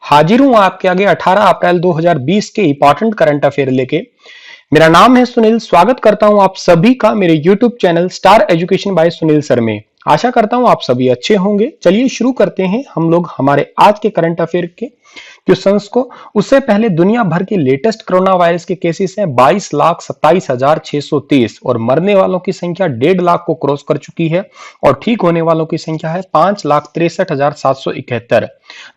हाजिर हूं आपके आगे 18 अप्रैल 2020 के इंपॉर्टेंट करंट अफेयर लेके। मेरा नाम है सुनील। स्वागत करता हूं आप सभी का मेरे YouTube channel star education by Sunil sir में। आशा करता हूं आप सभी अच्छे होंगे। चलिए शुरू करते हैं हम लोग हमारे आज के करंट अफेयर के क्वेश्चंस को। उससे पहले दुनिया भर के लेटेस्ट कोरोना वायरस के केसेस हैं 22,27,630 और मरने वालों की संख्या 1.5 लाख को क्रॉस कर चुकी है और ठीक होने वालों की संख्या है 5,63,771।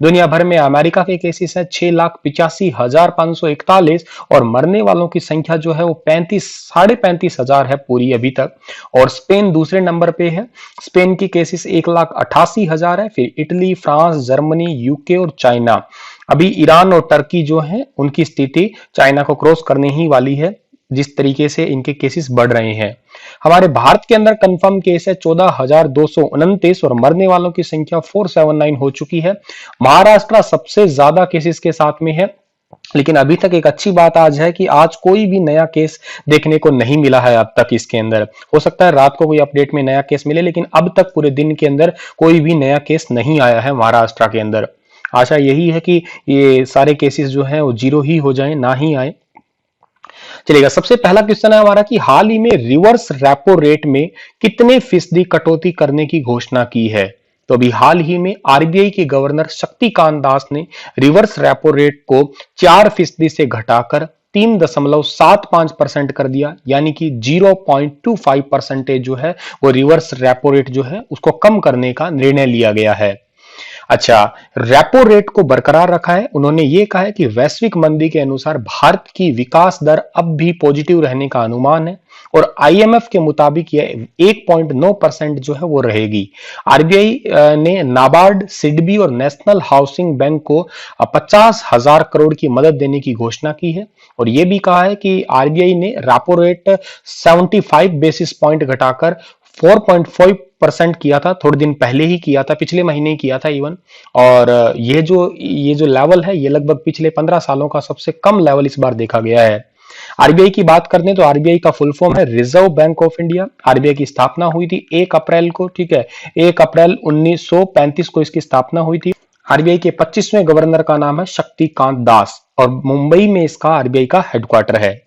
दुनिया भर में अमेरिका के केसेस है 6,85,541 और मरने वालों की संख्या जो है वो 35,35,500 है पूरी अभी तक। और स्पेन दूसरे नंबर पे है। स्पेन की केसेस 1,88,000 है। फिर इटली, फ्रांस, जर्मनी, यूके और चाइना। अभी ईरान और टर्की जो है उनकी स्थिति चाइना को क्रॉस करने ही वाली है जिस तरीके से इनके केसेस बढ़ रहे हैं। हमारे भारत के अंदर कंफर्म केस है 14,229 और मरने वालों की संख्या 479 हो चुकी है। महाराष्ट्र सबसे ज्यादा केसेस के साथ में है। लेकिन अभी तक एक अच्छी बात आज है कि आज कोई भी नया केस देखने को नहीं मिला है अब तक इसके अंदर। हो सकता है रात को कोई अपडेट में नया केस मिले, लेकिन अब तक पूरे दिन के अंदर कोई भी नया केस नहीं आया है महाराष्ट्र के अंदर। आशा यही है कि ये सारे केसेस जो हैं वो जीरो ही हो जाएं, ना ही आए। चलेगा। सबसे पहला क्वेश्चन है हमारा कि हाल ही में रिवर्स रेपो रेट में कितने फीसदी कटौती करने की घोषणा की है। तो अभी हाल ही में आरबीआई के गवर्नर शक्तिकांत दास ने रिवर्स रेपो रेट को 4% से घटाकर 3.75% कर दिया, यानी कि 0.25% जो है वो रिवर्स रेपो रेट जो है उसको कम करने का निर्णय लिया गया है। अच्छा, रेपो रेट को बरकरार रखा है। उन्होंने ये कहा है कि वैश्विक मंदी के अनुसार भारत की विकास दर अब भी पॉजिटिव रहने का अनुमान है और आईएमएफ के मुताबिक यह 1.9% जो है वो रहेगी। आरबीआई ने नाबार्ड, सिडबी और नेशनल हाउसिंग बैंक को 50,000 करोड़ की मदद देने की घोषणा की है और यह भी कहा है कि आरबीआई ने रेपो रेट 75 बेसिस पॉइंट घटाकर 4.5% किया था। थोड़े दिन पहले ही किया था, पिछले महीने ही किया था इवन। और ये जो लेवल है ये लगभग पिछले 15 सालों का सबसे कम लेवल इस बार देखा गया है। आरबीआई की बात करते हैं तो आरबीआई का फुल फॉर्म है reserve bank of India. RBI की स्थापना हुई थी 1 अप्रैल को, ठीक है, 1 अप्रैल 1935 को इसकी स्थापना हुई थी। आरबीआई के 25वें गवर्नर का नाम है शक्तिकांत दास और मुंबई में इसका आरबीआई का हेडक्वार्टर है।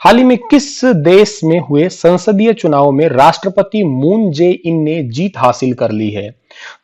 हाल ही में किस देश में हुए संसदीय चुनाव में राष्ट्रपति मून जे इन ने जीत हासिल कर ली है।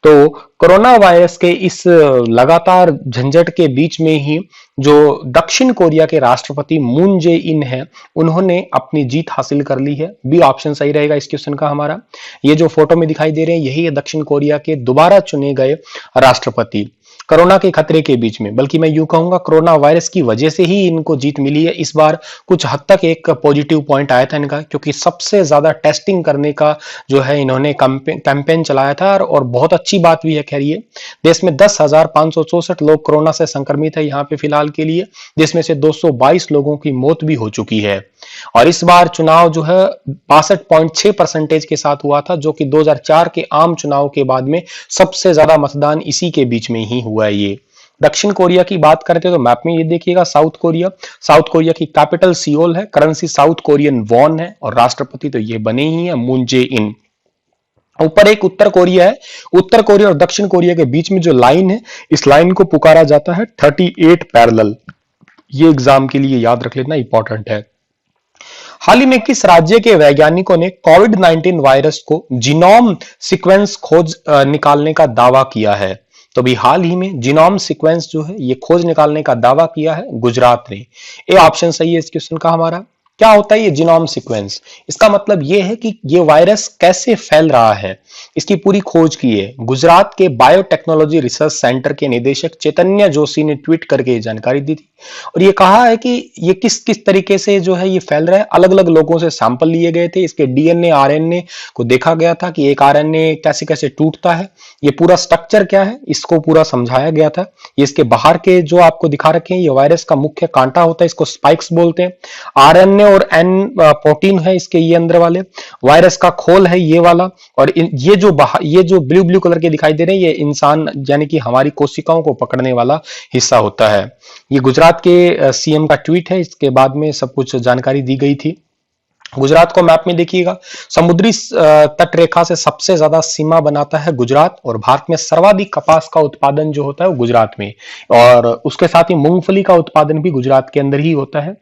तो कोरोना वायरस के इस लगातार झंझट के बीच में ही जो दक्षिण कोरिया के राष्ट्रपति मून जे इन है उन्होंने अपनी जीत हासिल कर ली है। बी ऑप्शन सही रहेगा इस क्वेश्चन का हमारा। ये जो फोटो में दिखाई दे रहे हैं यही है दक्षिण कोरिया के दोबारा चुने गए राष्ट्रपति। कोरोना के खतरे के बीच में, बल्कि मैं यूं कहूंगा कोरोना वायरस की वजह से ही इनको जीत मिली है। इस बार कुछ हद तक एक पॉजिटिव पॉइंट आया था इनका, क्योंकि सबसे ज्यादा टेस्टिंग करने का जो है इन्होंने कैंपेन चलाया था और बहुत अच्छी बात भी है। खैर ये देश में 10,564 लोग कोरोना से संक्रमित है यहाँ पे फिलहाल के लिए, जिसमें से 222 लोगों की मौत भी हो चुकी है। और इस बार चुनाव जो है 62.6% के साथ हुआ था, जो कि 2004 के आम चुनाव के बाद में सबसे ज्यादा मतदान इसी के बीच में ही हुआ है। ये दक्षिण कोरिया की बात करते हैं तो मैप में ये देखिएगा साउथ कोरिया की कैपिटल सियोल है, करेंसी साउथ कोरियन वॉन है और राष्ट्रपति तो ये बने ही है मून जे इन। ऊपर एक उत्तर कोरिया है। उत्तर कोरिया और दक्षिण कोरिया के बीच में जो लाइन है इस लाइन को पुकारा जाता है 38 पैरेलल। ये एग्जाम के लिए याद रख लेना, इंपॉर्टेंट है। हाल ही में किस राज्य के वैज्ञानिकों ने कोविड-19 वायरस को जीनोम सीक्वेंस खोज निकालने का दावा किया है। तो भी हाल ही में जीनोम सीक्वेंस जो है ये खोज निकालने का दावा किया है गुजरात ने। ए ऑप्शन सही है इस क्वेश्चन का हमारा। क्या होता है ये जीनोम सीक्वेंस? इसका मतलब ये है कि ये वायरस कैसे फैल रहा है, इसकी पूरी खोज की है। गुजरात के बायोटेक्नोलॉजी रिसर्च सेंटर के निदेशक चैतन्य जोशी ने ट्वीट करके ये जानकारी दी थी और ये कहा है कि ये किस किस तरीके से जो है ये फैल रहा है। अलग अलग लोगों से सैंपल लिए गए थे, इसके डीएनए आरएनए को देखा गया था कि एक आरएनए कैसे कैसे टूटता है, ये पूरा स्ट्रक्चर क्या है इसको पूरा समझाया गया था। ये इसके बाहर के जो आपको दिखा रखे हैं ये वायरस का मुख्य कांटा होता है, इसको स्पाइक्स बोलते हैं। आरएनए और एन प्रोटीन है इसके ये अंदर वाले। वायरस का खोल है ये वाला और ये जो ब्लू ब्लू कलर के दिखाई दे रहे हैं ये इंसान यानी कि हमारी कोशिकाओं को पकड़ने वाला हिस्सा होता है। ये गुजरात के सीएम का ट्वीट है, इसके बाद में सब कुछ जानकारी दी गई थी। गुजरात को मैप में देखिएगा, समुद्री तट रेखा से सबसे ज्यादा सीमा बनाता है गुजरात, और भारत में सर्वाधिक कपास का उत्पादन जो होता है वो गुजरात में, और उसके साथ ही मूंगफली का उत्पादन भी गुजरात के अंदर ही होता है।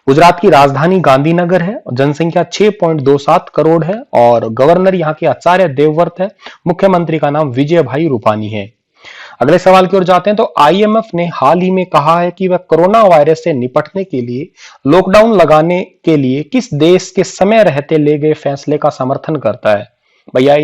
गुजरात की राजधानी गांधीनगर है, जनसंख्या 6.27 करोड़ है, और गवर्नर यहाँ के आचार्य देवव्रत है, मुख्यमंत्री का नाम विजय भाई रूपानी है। अगले सवाल की ओर जाते हैं, तो आईएमएफ ने हाल ही में कहा है कि वह कोरोना वायरस से निपटने के लिए लॉकडाउन लगाने के लिए किस देश के समय रहते ले गए फैसले का समर्थन करता है। भैया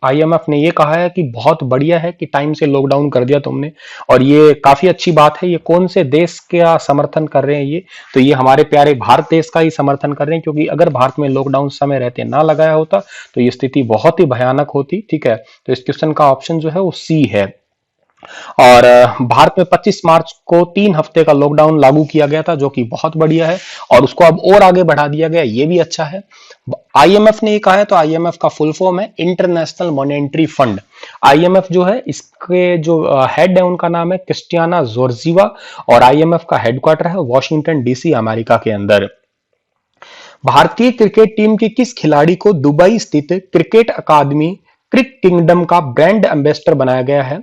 आईएमएफ ने यह कहा है कि बहुत बढ़िया है कि टाइम से लॉकडाउन कर दिया तुमने, और ये काफी अच्छी बात है। ये कौन से देश का समर्थन कर रहे हैं ये, तो ये हमारे प्यारे भारत देश का ही समर्थन कर रहे हैं, क्योंकि अगर भारत में लॉकडाउन समय रहते ना लगाया होता तो ये स्थिति बहुत ही भयानक होती। ठीक है, तो इस क्वेश्चन का ऑप्शन जो है वो सी है। और भारत में 25 मार्च को 3 हफ्ते का लॉकडाउन लागू किया गया था, जो कि बहुत बढ़िया है, और उसको अब और आगे बढ़ा दिया गया, ये भी अच्छा है। आईएमएफ ने ये कहा है, तो आईएमएफ का फुल फॉर्म है इंटरनेशनल मॉनेटरी फंड। आईएमएफ जो है, इसके जो हेड है उनका नाम है क्रिस्टियाना जोर्जीवा, और आईएमएफ का हेडक्वार्टर है वॉशिंगटन डीसी, अमेरिका के अंदर। भारतीय क्रिकेट टीम के किस खिलाड़ी को दुबई स्थित क्रिकेट अकादमी क्रिक किंगडम का ब्रांड एम्बेसडर बनाया गया है?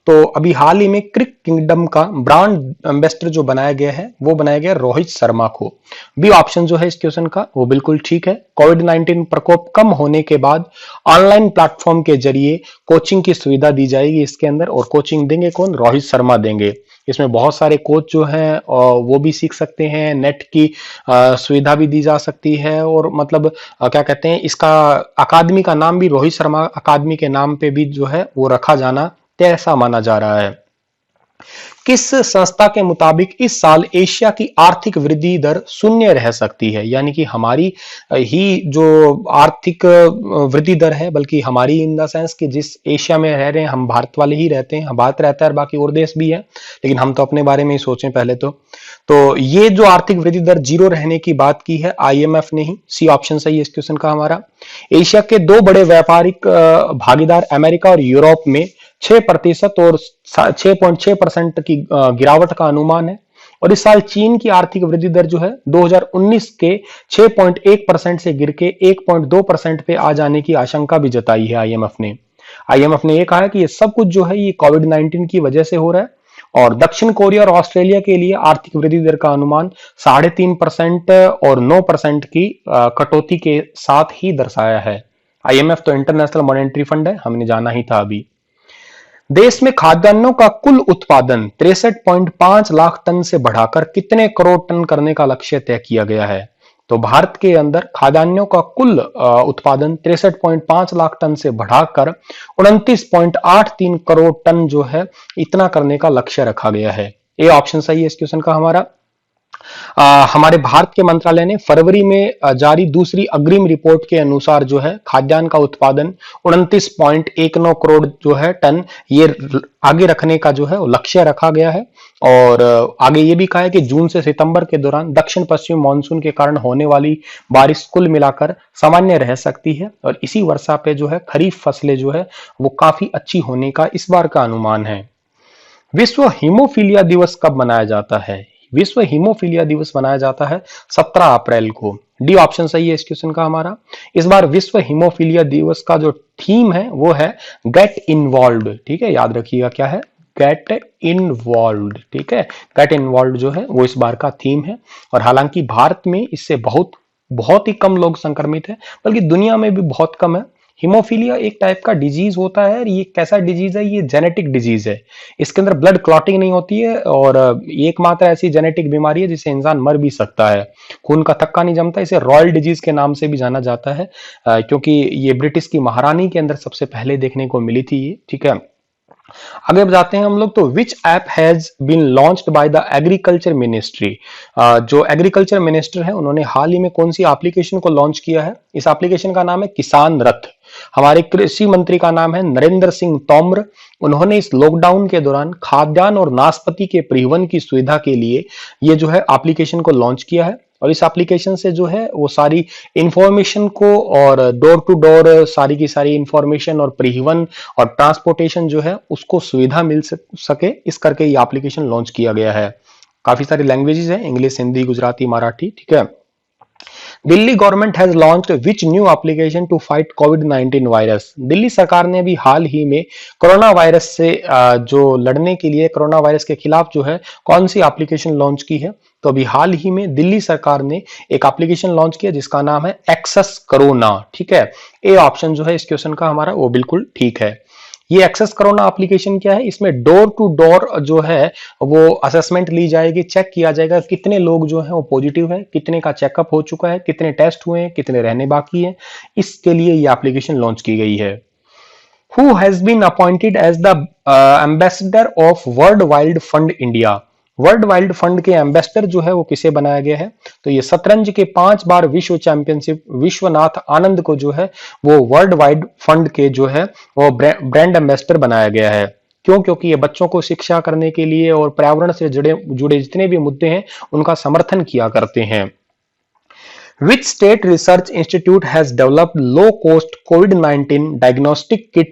तो अभी हाल ही में क्रिक किंगडम का ब्रांड एम्बेसडर जो बनाया गया है वो बनाया गया रोहित शर्मा को। बी ऑप्शन जो है इस क्वेश्चन का वो बिल्कुल ठीक है। कोविड-19 प्रकोप कम होने के बाद ऑनलाइन प्लेटफॉर्म के जरिए कोचिंग की सुविधा दी जाएगी इसके अंदर, और कोचिंग देंगे कौन? रोहित शर्मा देंगे। इसमें बहुत सारे कोच जो हैं वो भी सीख सकते हैं, नेट की सुविधा भी दी जा सकती है, और मतलब क्या कहते हैं, इसका अकादमी का नाम भी रोहित शर्मा अकादमी के नाम पे भी जो है वो रखा जाना तय ऐसा माना जा रहा है। किस संस्था के मुताबिक इस साल एशिया की आर्थिक वृद्धि दर शून्य रह सकती है? यानी कि हमारी ही जो आर्थिक वृद्धि दर है, बल्कि हमारी इन द सेंस कि जिस एशिया में रह रहे हैं हम, भारत वाले ही रहते हैं, भारत रहता है और बाकी और देश भी है, लेकिन हम तो अपने बारे में ही सोचें पहले तो ये जो आर्थिक वृद्धि दर जीरो रहने की बात की है आईएमएफ ने ही। सी ऑप्शन सही है इस क्वेश्चन का हमारा। एशिया के दो बड़े व्यापारिक भागीदार अमेरिका और यूरोप में 6% और 6.6% की गिरावट का अनुमान है, और इस साल चीन की आर्थिक वृद्धि दर जो है 2019 के 6.1% से गिर के 1.2% पे आ जाने की आशंका भी जताई है आईएमएफ ने। आईएमएफ ने यह कहा है कि ये सब कुछ जो है ये कोविड-19 की वजह से हो रहा है, और दक्षिण कोरिया और ऑस्ट्रेलिया के लिए आर्थिक वृद्धि दर का अनुमान 3.5% और 9% की कटौती के साथ ही दर्शाया है। आईएमएफ तो इंटरनेशनल मॉनेटरी फंड है, हमने जाना ही था अभी। देश में खाद्यान्नों का कुल उत्पादन 63.5 लाख टन से बढ़ाकर कितने करोड़ टन करने का लक्ष्य तय किया गया है? तो भारत के अंदर खाद्यान्नों का कुल उत्पादन 63.5 लाख टन से बढ़ाकर 29.83 करोड़ टन जो है इतना करने का लक्ष्य रखा गया है। ये ऑप्शन सही है इस क्वेश्चन का हमारा। हमारे भारत के मंत्रालय ने फरवरी में जारी दूसरी अग्रिम रिपोर्ट के अनुसार जो है खाद्यान्न का उत्पादन 29.19 करोड़ जो है टन ये आगे रखने का जो है लक्ष्य रखा गया है, और आगे ये भी कहा है कि जून से सितंबर के दौरान दक्षिण पश्चिम मानसून के कारण होने वाली बारिश कुल मिलाकर सामान्य रह सकती है, और इसी वर्षा पे जो है खरीफ फसलें जो है वो काफी अच्छी होने का इस बार का अनुमान है। विश्व हीमोफीलिया दिवस कब मनाया जाता है? विश्व हीमोफीलिया दिवस मनाया जाता है 17 अप्रैल को। डी ऑप्शन सही है इस क्वेश्चन का हमारा। इस बार विश्व हीमोफीलिया दिवस का जो थीम है वो है गेट इन्वॉल्व्ड। ठीक है, याद रखिएगा क्या है, गेट इन्वॉल्व्ड। ठीक है, गेट इन्वॉल्व्ड जो है वो इस बार का थीम है, और हालांकि भारत में इससे बहुत बहुत ही कम लोग संक्रमित है, बल्कि दुनिया में भी बहुत कम है। हीमोफीलिया एक टाइप का डिजीज होता है, ये कैसा डिजीज है? ये जेनेटिक डिजीज है। इसके अंदर ब्लड क्लॉटिंग नहीं होती है, और एकमात्र ऐसी जेनेटिक बीमारी है जिससे इंसान मर भी सकता है, खून का थक्का नहीं जमता। इसे रॉयल डिजीज के नाम से भी जाना जाता है, क्योंकि ये ब्रिटिश की महारानी के अंदर सबसे पहले देखने को मिली थी ये। ठीक है, आगे जाते हैं हम लोग। तो which app has been launched by the agriculture ministry? जो एग्रीकल्चर मिनिस्टर है उन्होंने हाल ही में कौन सी एप्लीकेशन को लॉन्च किया है? इस एप्लीकेशन का नाम है किसान रथ। हमारे कृषि मंत्री का नाम है नरेंद्र सिंह तोमर। उन्होंने इस लॉकडाउन के दौरान खाद्यान्न और नाशपाती के परिवहन की सुविधा के लिए ये जो है एप्लीकेशन को लॉन्च किया है, और इस एप्लीकेशन से जो है वो सारी इंफॉर्मेशन को और डोर टू डोर सारी की सारी इंफॉर्मेशन और परिवहन और ट्रांसपोर्टेशन जो है उसको सुविधा मिल सके, इस करके ये एप्लीकेशन लॉन्च किया गया है। काफी सारी लैंग्वेजेस हैं, इंग्लिश, हिंदी, गुजराती, मराठी। ठीक है, Delhi government has launched which new application to fight कोविड-19 वायरस। दिल्ली सरकार ने भी हाल ही में कोरोना वायरस से जो लड़ने के लिए कोरोना वायरस के खिलाफ जो है कौन सी एप्लीकेशन लॉन्च की है? तो अभी हाल ही में दिल्ली सरकार ने एक एप्लीकेशन लॉन्च किया जिसका नाम है एक्सेस कोरोना। ठीक है, ए ऑप्शन जो है इस क्वेश्चन का हमारा वो बिल्कुल ठीक है। ये एक्सेस कोरोना एप्लीकेशन क्या है? इसमें डोर टू डोर जो है वो असेसमेंट ली जाएगी, चेक किया जाएगा कितने लोग जो है वो पॉजिटिव है, कितने का चेकअप हो चुका है, कितने टेस्ट हुए हैं, कितने रहने बाकी है। इसके लिए ये एप्लीकेशन लॉन्च की गई है। Who has been appointed as the ambassador of World Wild Fund India? World wild fund के एम्बेसडर जो है वो किसे बनाया गया है? तो ये शतरंज के 5 बार विश्व चैंपियनशिप विश्वनाथ आनंद को जो है वो वर्ल्ड वाइड फंड के जो है वो ब्रांड एम्बेसडर बनाया गया है। क्यों? क्योंकि ये बच्चों को शिक्षा करने के लिए और पर्यावरण से जुड़े जितने भी मुद्दे हैं उनका समर्थन किया करते हैं। Which state research institute has developed low-cost COVID-19 diagnostic kit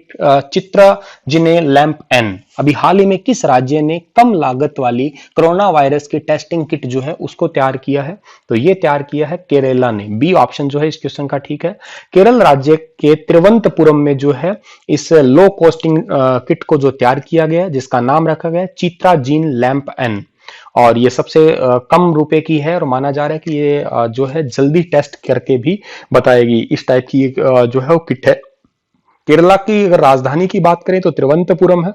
चित्राजिने लैम्प N? अभी हाल ही में किस राज्य ने कम लागत वाली कोरोना वायरस की टेस्टिंग किट जो है उसको तैयार किया है? तो ये तैयार किया है केरला ने। बी ऑप्शन जो है इस क्वेश्चन का ठीक है। केरल राज्य के तिरुवनंतपुरम में जो है इस लो कॉस्टिंग किट को जो तैयार किया गया है जिसका नाम रखा गया है चित्राजिन लैम्प N। और ये सबसे कम रुपए की है और माना जा रहा है कि ये जो है जल्दी टेस्ट करके भी बताएगी। इस टाइप की जो है वो किट है। केरला की अगर राजधानी की बात करें तो तिरुवनंतपुरम है।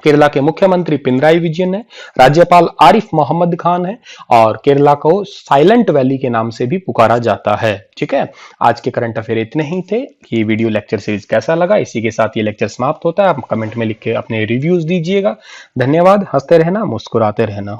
केरला के मुख्यमंत्री पिनराई विजयन है, राज्यपाल आरिफ मोहम्मद खान है और केरला को साइलेंट वैली के नाम से भी पुकारा जाता है। ठीक है, आज के करंट अफेयर इतने ही थे। ये वीडियो लेक्चर सीरीज कैसा लगा? इसी के साथ ये लेक्चर समाप्त होता है। आप कमेंट में लिख के अपने रिव्यूज दीजिएगा। धन्यवाद। हंसते रहना, मुस्कुराते रहना।